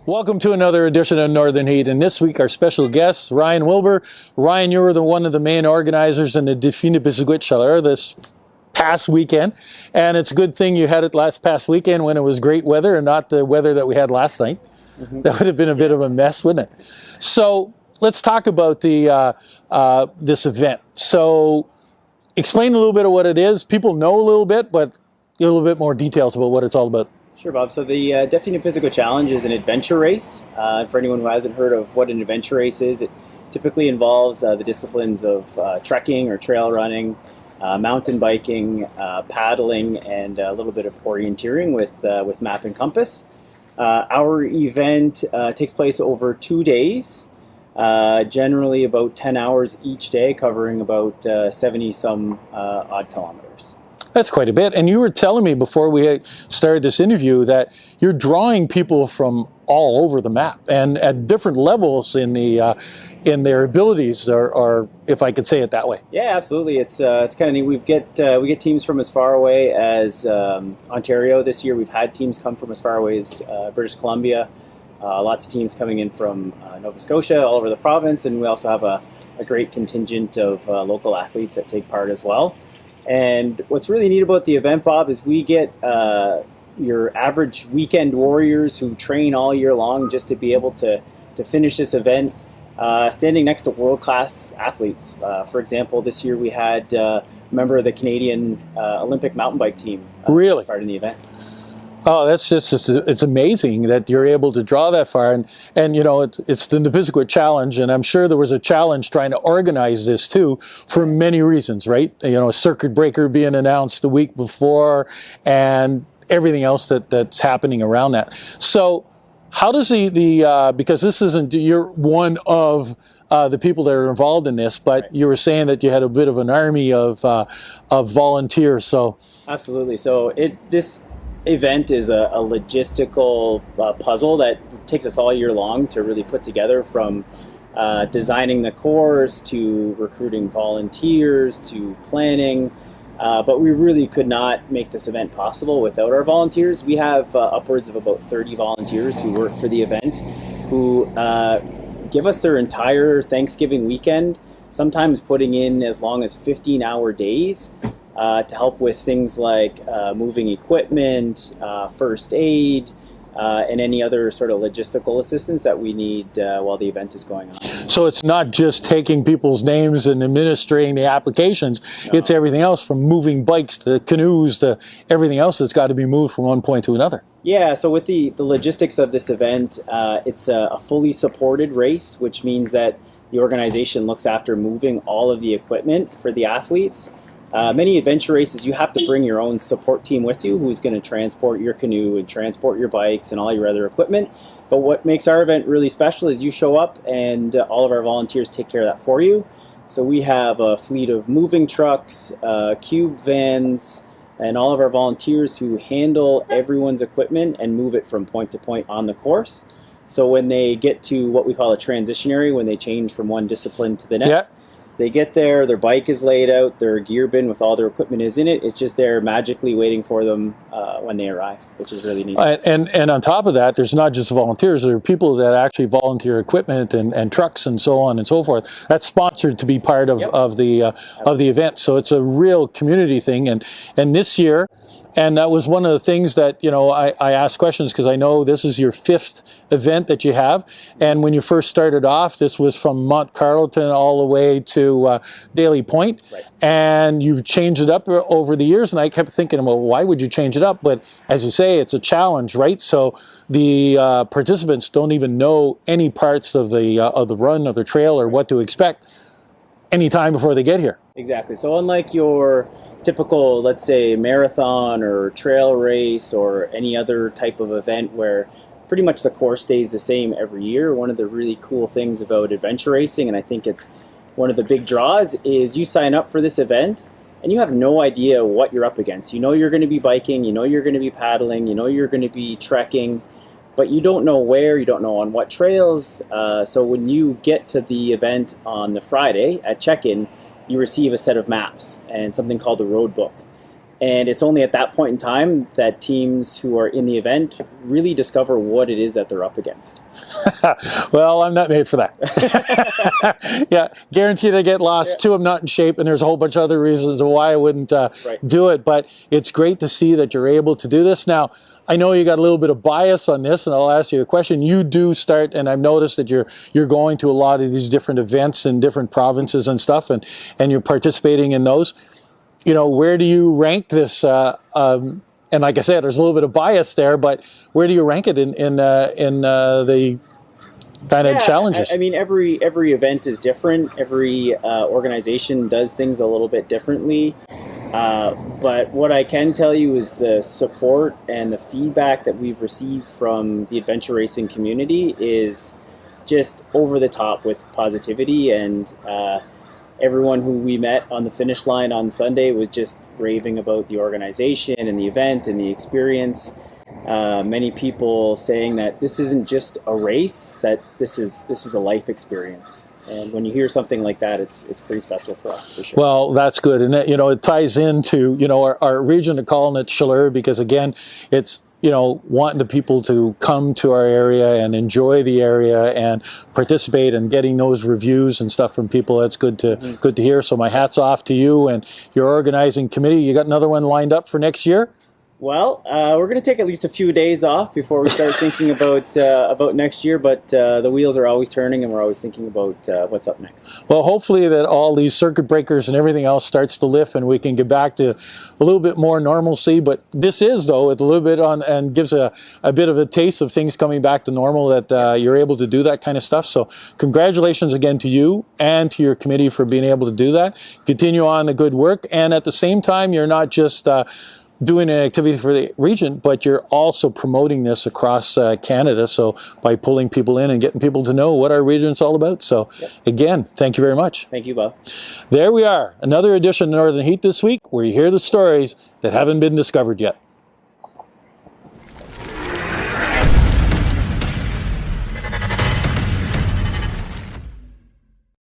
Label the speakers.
Speaker 1: Welcome to another edition of Northern Heat, and this week our special guest, Ryan Wilbur. Ryan, you were one of the main organizers in the Défi Nepisiguit this past weekend, and it's a good thing you had it past weekend when it was great weather and not the weather that we had last night. That would have been a bit of a mess, wouldn't it? So let's talk about this event. So explain a little bit of what it is. People know a little bit, but a little bit more details about what it's all about.
Speaker 2: Sure, Bob. So the Défi Nepisiguit Challenge is an adventure race. For anyone who hasn't heard of what an adventure race is, it typically involves the disciplines of trekking or trail running, mountain biking, paddling, and a little bit of orienteering with map and compass. Our event takes place over 2 days, generally about 10 hours each day, covering about 70-some odd kilometers.
Speaker 1: That's quite a bit. And you were telling me before we started this interview that you're drawing people from all over the map and at different levels in their abilities, or if I could say it that way.
Speaker 2: Yeah, absolutely. It's kind of neat. We get teams from as far away as Ontario this year. We've had teams come from as far away as British Columbia. Lots of teams coming in from Nova Scotia, all over the province, and we also have a great contingent of local athletes that take part as well. And what's really neat about the event, Bob, is we get your average weekend warriors who train all year long just to be able to finish this event standing next to world-class athletes. For example, this year we had a member of the Canadian Olympic mountain bike team
Speaker 1: really
Speaker 2: part in the event.
Speaker 1: Oh, it's amazing that you're able to draw that far. And you know, it's the Nepisiguit Challenge, and I'm sure there was a challenge trying to organize this too for many reasons, right? You know, a circuit breaker being announced the week before and everything else that's happening around that. So how does because this isn't, you're one of the people that are involved in this, but right. You were saying that you had a bit of an army of volunteers. So
Speaker 2: absolutely. So this event is a logistical puzzle that takes us all year long to really put together, from designing the course to recruiting volunteers to planning. But we really could not make this event possible without our volunteers. We have upwards of about 30 volunteers who work for the event, who give us their entire Thanksgiving weekend, sometimes putting in as long as 15-hour days to help with things like moving equipment, first aid, and any other sort of logistical assistance that we need while the event is going on.
Speaker 1: So it's not just taking people's names and administering the applications, no. It's everything else, from moving bikes to canoes to everything else that's got to be moved from one point to another.
Speaker 2: Yeah, so with the logistics of this event, it's a fully supported race, which means that the organization looks after moving all of the equipment for the athletes. Many adventure races, you have to bring your own support team with you who's going to transport your canoe and transport your bikes and all your other equipment. But what makes our event really special is you show up and all of our volunteers take care of that for you. So we have a fleet of moving trucks, cube vans, and all of our volunteers who handle everyone's equipment and move it from point to point on the course. So when they get to what we call a transition area, when they change from one discipline to the next,
Speaker 1: yeah.
Speaker 2: They get there, their bike is laid out, their gear bin with all their equipment is in it. It's just there magically waiting for them when they arrive, which is really neat.
Speaker 1: And on top of that, there's not just volunteers, there are people that actually volunteer equipment and trucks and so on and so forth. That's sponsored to be part of,
Speaker 2: yep.
Speaker 1: of the event. So it's a real community thing. And this year, and that was one of the things that, you know, I asked questions because I know this is your 5th event that you have. And when you first started off, this was from Mont Carleton all the way to Daly Point.
Speaker 2: Right.
Speaker 1: And you've changed it up over the years. And I kept thinking, well, why would you change it up? But as you say, it's a challenge, right? So the participants don't even know any parts of the run, of the trail, or what to expect any time before they get here.
Speaker 2: Exactly. So unlike your typical, let's say, marathon or trail race or any other type of event where pretty much the course stays the same every year, one of the really cool things about adventure racing, and I think it's one of the big draws, is you sign up for this event and you have no idea what you're up against. You know you're going to be biking, you know you're going to be paddling, you know you're going to be trekking, but you don't know where, you don't know on what trails. So when you get to the event on the Friday at check-in, you receive a set of maps and something called the road book. And it's only at that point in time that teams who are in the event really discover what it is that they're up against.
Speaker 1: Well, I'm not made for that. Yeah, guaranteed I get lost.
Speaker 2: Yeah.
Speaker 1: Two, I'm not in shape, and there's a whole bunch of other reasons why I wouldn't do it. But it's great to see that you're able to do this. Now, I know you got a little bit of bias on this, and I'll ask you a question. You do start, and I've noticed that you're going to a lot of these different events in different provinces and stuff, and you're participating in those. You know, where do you rank this? And like I said, there's a little bit of bias there, but where do you rank it in the kind of challenges?
Speaker 2: I mean, every event is different. Every organization does things a little bit differently. But what I can tell you is the support and the feedback that we've received from the adventure racing community is just over the top with positivity, and everyone who we met on the finish line on Sunday was just raving about the organization and the event and the experience. Many people saying that this isn't just a race, that this is a life experience. And when you hear something like that, it's pretty special for us, for sure.
Speaker 1: Well, that's good. And that, it ties into, our region of calling it Chaleur, because again, it's, wanting the people to come to our area and enjoy the area and participate and getting those reviews and stuff from people. That's good to hear. So my hat's off to you and your organizing committee. You got another one lined up for next year?
Speaker 2: Well, we're going to take at least a few days off before we start thinking about next year, but the wheels are always turning, and we're always thinking about what's up next.
Speaker 1: Well, hopefully that all these circuit breakers and everything else starts to lift, and we can get back to a little bit more normalcy. But this is, though, it's a little bit on, and gives a bit of a taste of things coming back to normal, that you're able to do that kind of stuff. So congratulations again to you and to your committee for being able to do that. Continue on the good work, and at the same time, you're not just doing an activity for the region, but you're also promoting this across Canada. So by pulling people in and getting people to know what our region's all about. So again, thank you very much.
Speaker 2: Thank you, Bob.
Speaker 1: There we are. Another edition of Northern Heat this week, where you hear the stories that haven't been discovered yet.